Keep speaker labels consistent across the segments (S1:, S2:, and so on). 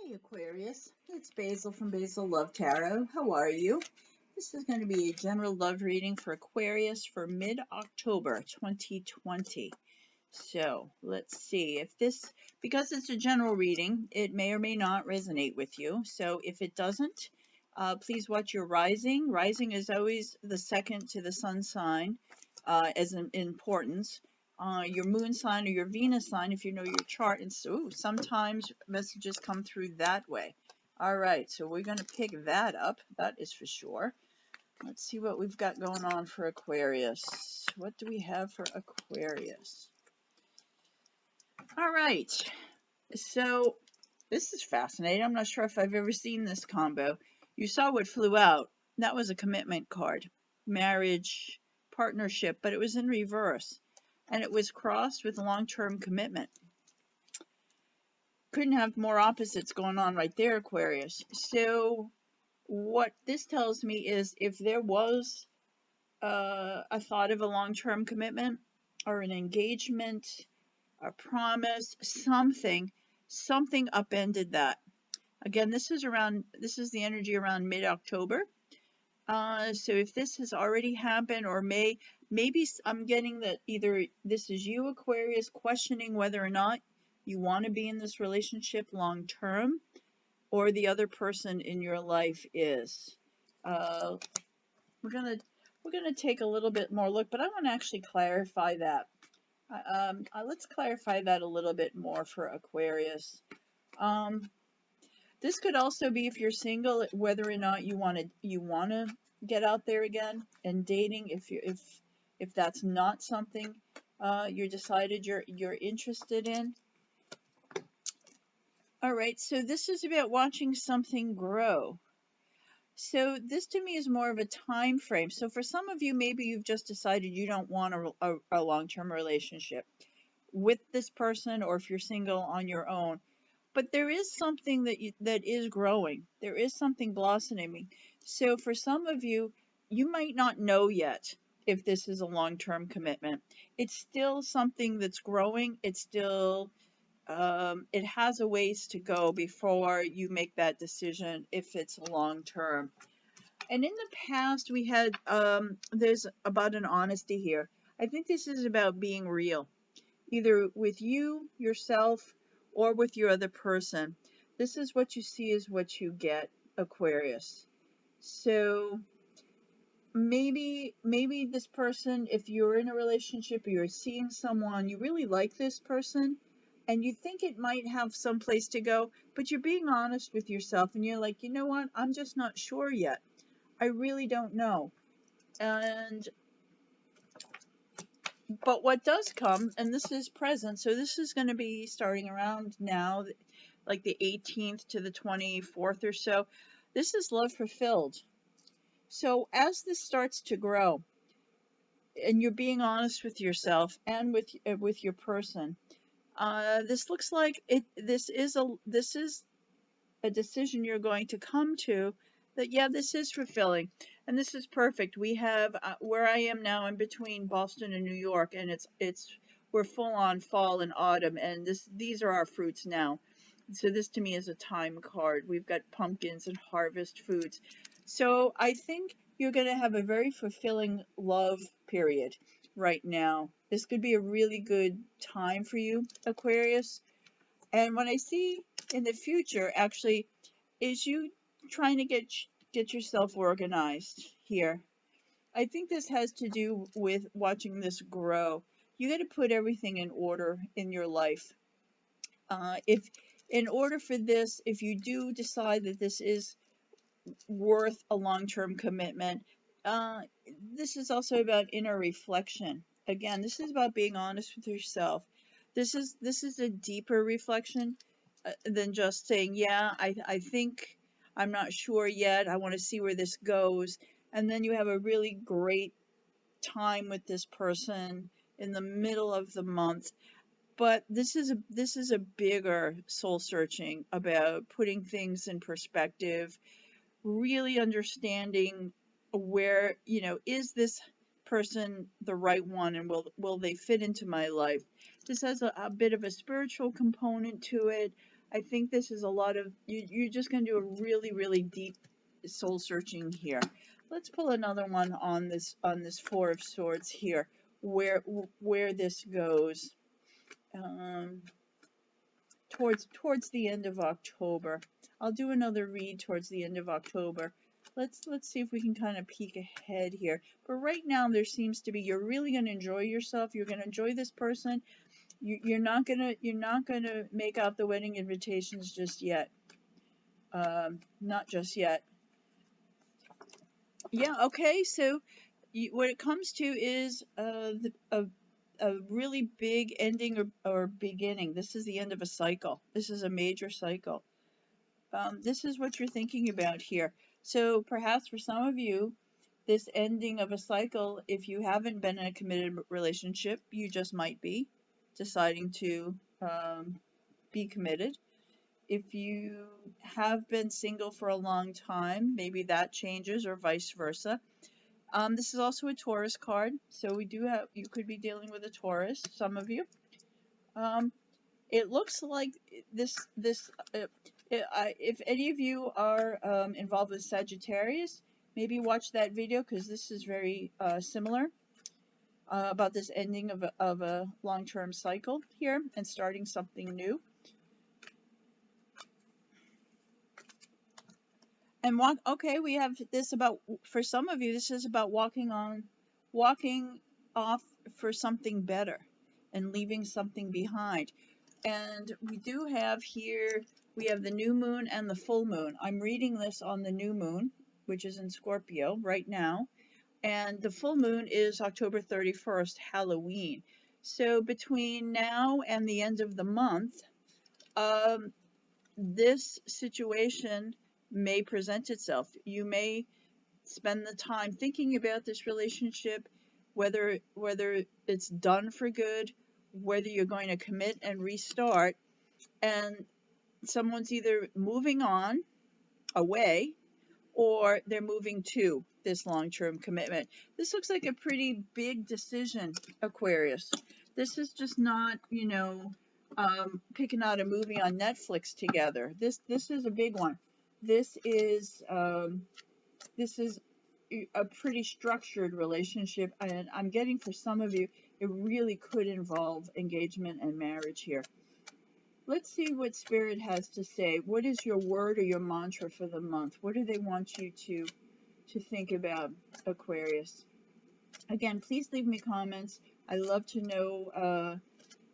S1: Hey Aquarius, it's Basil from Basil Love Tarot. How are you? This is going to be a general love reading for Aquarius for mid-October 2020. So let's see if this, because it's a general reading, it may or may not resonate with you. So if it doesn't, please watch your rising. Rising is always the second to the sun sign as in importance. Your moon sign or your Venus sign, if you know your chart. And so sometimes messages come through that way. All right, so we're going to pick that up. That is for sure. Let's see what we've got going on for Aquarius. What do we have for Aquarius? All right, so this is fascinating. I'm not sure if I've ever seen this combo. You saw what flew out. That was a commitment card, marriage, partnership, but it was in reverse. And it was crossed with long-term commitment. Couldn't have more opposites going on right there, Aquarius. So what this tells me is if there was a thought of a long-term commitment or an engagement, a promise, something upended that. Again, this is the energy around mid-October. So if this has already happened, or maybe I'm getting that either this is you, Aquarius, questioning whether or not you want to be in this relationship long term, or the other person in your life is. We're gonna take a little bit more look, but I want to actually clarify that. Let's clarify that a little bit more for Aquarius. This could also be if you're single, whether or not you want to get out there again and dating. If that's not something you decided you're interested in. All right, so this is about watching something grow. So this to me is more of a time frame. So for some of you, maybe you've just decided you don't want a long-term relationship with this person, or if you're single on your own. But there is something that is growing. There is something blossoming. So for some of you, you might not know yet if this is a long-term commitment. It's still something that's growing. It's still, it has a ways to go before you make that decision if it's long-term. And in the past, we had, there's about an honesty here. I think this is about being real, either with you, yourself, or with your other person. This is what you see is what you get, Aquarius. So maybe this person, if you're in a relationship or you're seeing someone, you really like this person and you think it might have some place to go, but you're being honest with yourself and you're like, you know what, I'm just not sure yet. I really don't know. But what does come, and this is present, so this is going to be starting around now, like the 18th to the 24th or so. This is love fulfilled. So as this starts to grow, and you're being honest with yourself and with your person, this looks like this is a decision you're going to come to that, yeah, this is fulfilling. And this is perfect. We have where I am now in between Boston and New York, and we're full on fall and autumn, and these are our fruits now. So this to me is a time card. We've got pumpkins and harvest foods. So I think you're going to have a very fulfilling love period right now. This could be a really good time for you, Aquarius. And what I see in the future actually is you trying to get yourself organized here. I think this has to do with watching this grow. You got to put everything in order in your life. If in order for this, if you do decide that this is worth a long-term commitment, this is also about inner reflection. Again, this is about being honest with yourself. This is a deeper reflection than just saying, yeah, I think I'm not sure yet. I want to see where this goes. And then you have a really great time with this person in the middle of the month. But this is a bigger soul searching about putting things in perspective, really understanding where, is this person the right one, and will they fit into my life? This has a bit of a spiritual component to it, I think this is a lot of, you're just going to do a really, really deep soul searching here. Let's pull another one on this Four of Swords here, where this goes towards the end of October. I'll do another read towards the end of October. Let's see if we can kind of peek ahead here. But right now there seems to be, you're really going to enjoy yourself. You're going to enjoy this person. You're not gonna make out the wedding invitations just yet. Not just yet. Yeah. Okay. So what it comes to is a really big ending or beginning. This is the end of a cycle. This is a major cycle. This is what you're thinking about here. So perhaps for some of you, this ending of a cycle, if you haven't been in a committed relationship, you just might be deciding to be committed. If you have been single for a long time, maybe that changes, or vice versa. This is also a Taurus card, so you could be dealing with a Taurus, some of you. It looks like if any of you are involved with Sagittarius, maybe watch that video, because this is very similar about this ending of a long-term cycle here and starting something new. And okay, we have this about, for some of you, this is about walking off for something better and leaving something behind. And we do have here, we have the new moon and the full moon. I'm reading this on the new moon, which is in Scorpio right now. And the full moon is October 31st, Halloween. So between now and the end of the month, this situation may present itself. You may spend the time thinking about this relationship, whether it's done for good, whether you're going to commit and restart, and someone's either moving on away or they're moving to this long-term commitment. This looks like a pretty big decision, Aquarius. This is just not, picking out a movie on Netflix together. This is a big one. This is a pretty structured relationship, and I'm getting, for some of you, it really could involve engagement and marriage here. Let's see what Spirit has to say. What is your word or your mantra for the month? What do they want you to think about, Aquarius? Again, please leave me comments. I love to know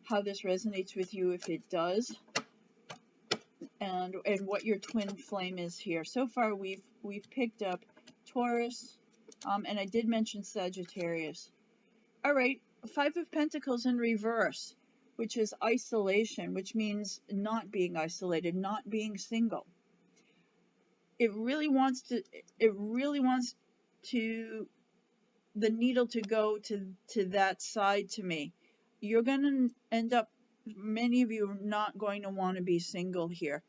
S1: how this resonates with you, if it does, and what your twin flame is here. So far, we've picked up Taurus, and I did mention Sagittarius. All right, Five of Pentacles in reverse, which is isolation, which means not being isolated, not being single. It really wants the needle to go to that side to me. You're going to end up, many of you are not going to want to be single here.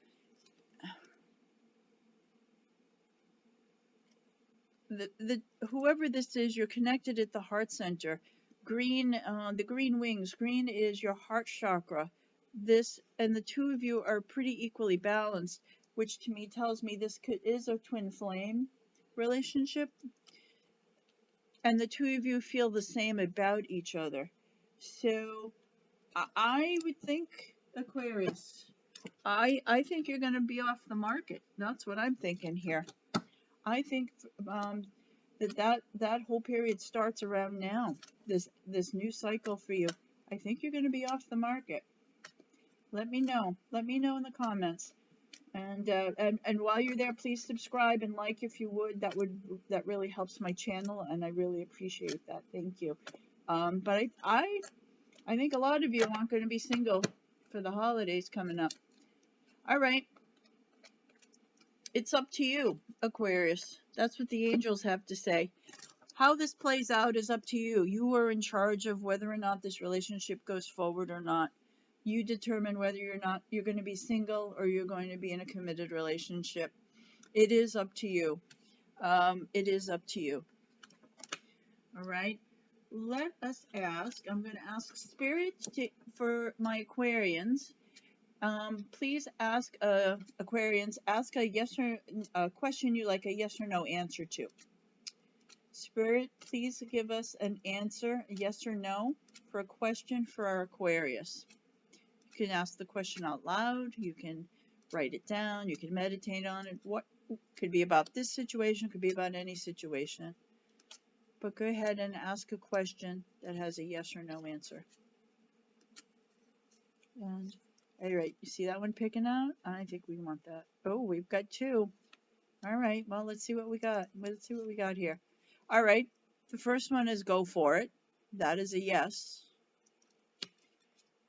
S1: Whoever this is, you're connected at the heart center. Green, the green wings. Green is your heart chakra. And the two of you are pretty equally balanced, which to me tells me this is a twin flame relationship. And the two of you feel the same about each other. So I would think, Aquarius, I think you're going to be off the market. That's what I'm thinking here. I think that whole period starts around now. This new cycle for you. I think you're going to be off the market. Let me know. Let me know in the comments. And while you're there, please subscribe and like if you would. That really helps my channel, and I really appreciate that. Thank you. But I think a lot of you aren't going to be single for the holidays coming up. All right. It's up to you, Aquarius. That's what the angels have to say. How this plays out is up to you. You are in charge of whether or not this relationship goes forward or not. You determine whether you're going to be single or you're going to be in a committed relationship. It is up to you. It is up to you. All right. Let us ask. I'm going to ask Spirit for my Aquarians. Please ask Aquarians, ask a question you like a yes or no answer to. Spirit, please give us an answer, a yes or no, for a question for our Aquarius. You can ask the question out loud, you can write it down, you can meditate on it. What could be about this situation, could be about any situation. But go ahead and ask a question that has a yes or no answer. And all right, you see that one picking out? I think we want that. Oh, we've got two. All right, well, let's see what we got. Let's see what we got here. All right, the first one is go for it. That is a yes.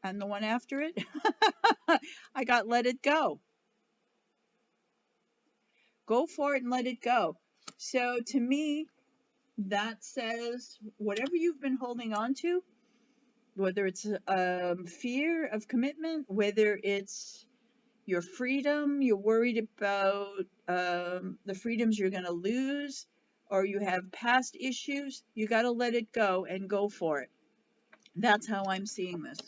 S1: And the one after it, I got let it go. Go for it and let it go. So to me, that says whatever you've been holding on to, whether it's fear of commitment, whether it's your freedom, you're worried about the freedoms you're going to lose, or you have past issues, you got to let it go and go for it. That's how I'm seeing this.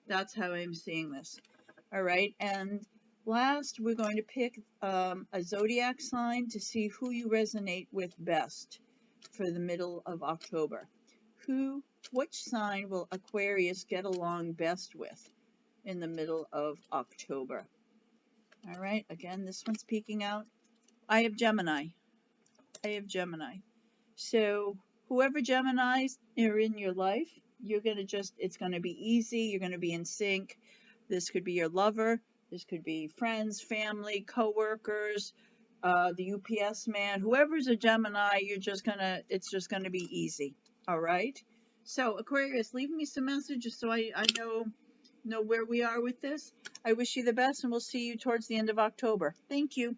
S1: That's how I'm seeing this. All right, and last, we're going to pick a zodiac sign to see who you resonate with best for the middle of October. Which sign will Aquarius get along best with in the middle of October? All right, again, this one's peeking out. I have Gemini. So whoever Geminis are in your life, it's going to be easy. You're going to be in sync. This could be your lover. This could be friends, family, co-workers, the UPS man. Whoever's a Gemini, it's just going to be easy. All right. So Aquarius, leave me some messages so I know where we are with this. I wish you the best, and we'll see you towards the end of October. Thank you.